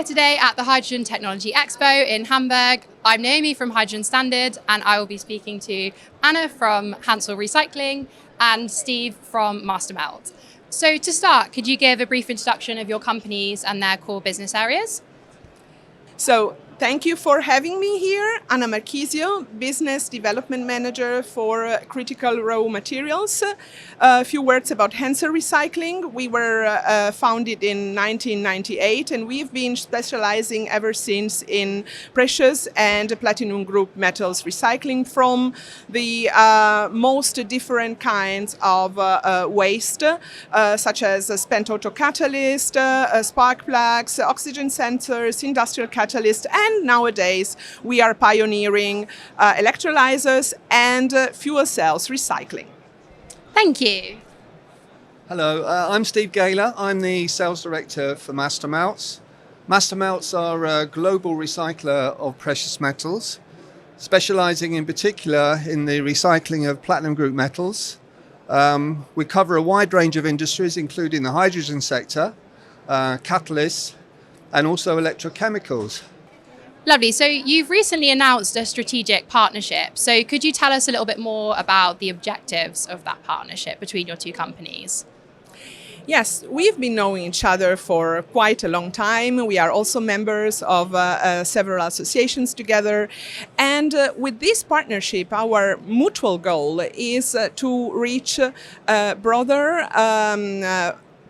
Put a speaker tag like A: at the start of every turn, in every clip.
A: today at the Hydrogen Technology Expo in Hamburg. I'm Naomi from Hydrogen Standard, and I will be speaking to Anna from Hensel Recycling and Steve from Mastermelt. So to start, could you give a brief introduction of your companies and their core business areas?
B: So thank you for having me here. Anna Marchisio, Business Development Manager for Critical Raw Materials. A few words about Hensel Recycling. We were founded in 1998 and we've been specializing ever since in precious and platinum group metals recycling from the most different kinds of waste, such as spent auto catalyst, spark plugs, oxygen sensors, industrial catalysts, and nowadays we are pioneering electrolyzers and fuel cells recycling.
A: Thank you.
C: Hello, I'm Steve Gaylor. I'm the Sales Director for Mastermelt. Mastermelts are a global recycler of precious metals, specializing in particular in the recycling of platinum group metals. We cover a wide range of industries, including the hydrogen sector, catalysts, and also electrochemicals.
A: Lovely. So you've recently announced a strategic partnership. So could you tell us a little bit more about the objectives of that partnership between your two companies?
B: Yes, we've been knowing each other for quite a long time. We are also members of several associations together. And with this partnership, our mutual goal is to reach a broader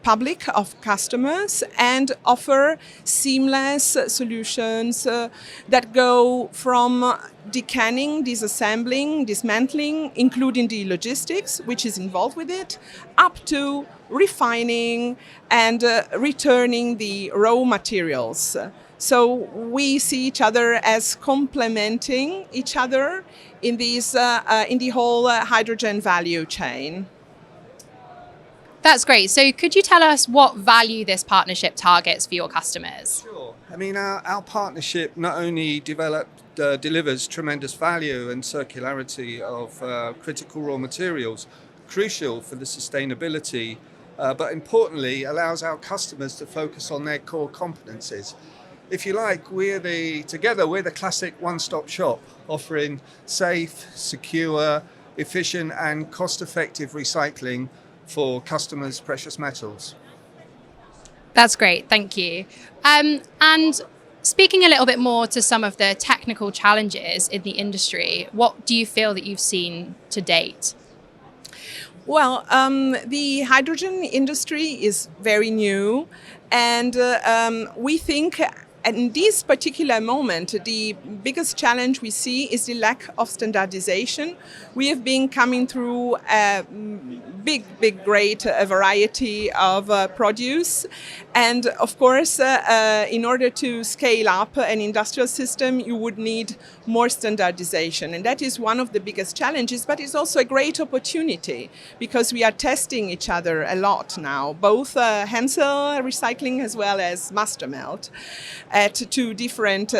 B: public of customers and offer seamless solutions that go from decanning, disassembling, dismantling, including the logistics, which is involved with it, up to refining and returning the raw materials. So we see each other as complementing each other in these in the whole hydrogen value chain.
A: That's great. So could you tell us what value this partnership targets for your customers?
C: Sure. I mean, our partnership not only delivers tremendous value and circularity of critical raw materials, crucial for the sustainability, but importantly allows our customers to focus on their core competencies. If you like, we're the classic one-stop shop, offering safe, secure, efficient and cost-effective recycling for customers' precious metals.
A: That's great, thank you. And speaking a little bit more to some of the technical challenges in the industry, what do you feel that you've seen to date?
B: Well, the hydrogen industry is very new, and we think in this particular moment, the biggest challenge we see is the lack of standardization. We have been coming through a great variety of produce. And of course, in order to scale up an industrial system, you would need more standardization. And that is one of the biggest challenges, but it's also a great opportunity because we are testing each other a lot now, both Hensel Recycling as well as Mastermelt, at two different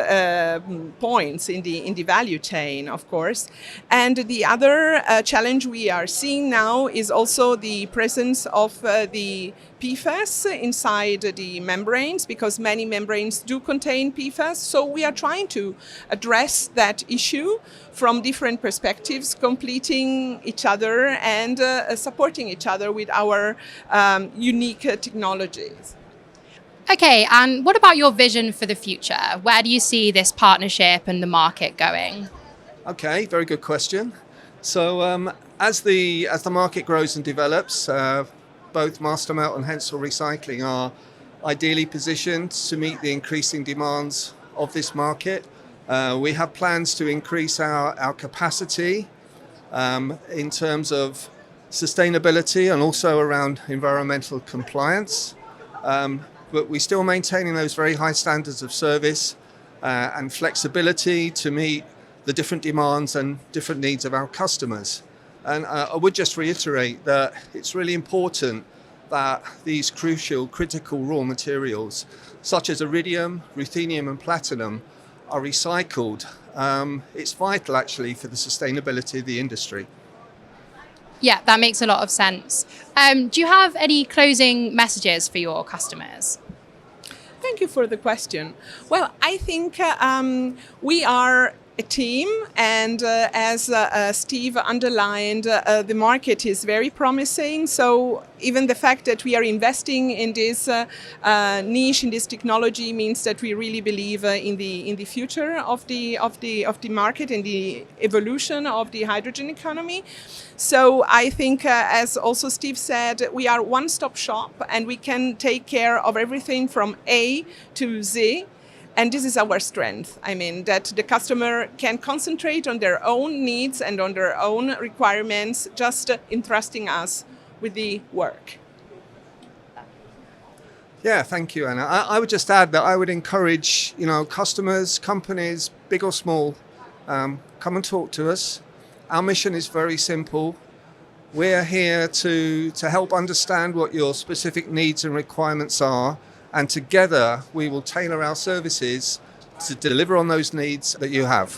B: points in the value chain, of course. And the other challenge we are seeing now is also the presence of the PFAS inside the membranes, because many membranes do contain PFAS. So we are trying to address that issue from different perspectives, completing each other and supporting each other with our unique technologies.
A: Okay, and what about your vision for the future? Where do you see this partnership and the market going?
C: Okay, very good question. So as the market grows and develops, both Mastermelt and Hensel Recycling are ideally positioned to meet the increasing demands of this market. We have plans to increase our capacity in terms of sustainability and also around environmental compliance. But we're still maintaining those very high standards of service and flexibility to meet the different demands and different needs of our customers. And I would just reiterate that it's really important that these critical raw materials, such as iridium, ruthenium and platinum, are recycled. It's vital actually for the sustainability of the industry.
A: Yeah, that makes a lot of sense. Do you have any closing messages for your customers?
B: Thank you for the question. Well, I think we are a team, and as Steve underlined, the market is very promising. So even the fact that we are investing in this niche, in this technology, means that we really believe in the future of the market and the evolution of the hydrogen economy. So I think, as also Steve said, we are one-stop shop, and we can take care of everything from A to Z. And this is our strength. I mean, that the customer can concentrate on their own needs and on their own requirements, just entrusting us with the work.
C: Yeah, thank you, Anna. I would just add that I would encourage, customers, companies, big or small, come and talk to us. Our mission is very simple. We're here to help understand what your specific needs and requirements are, and together we will tailor our services to deliver on those needs that you have.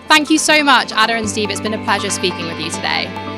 A: Thank you so much, Anna and Steve. It's been a pleasure speaking with you today.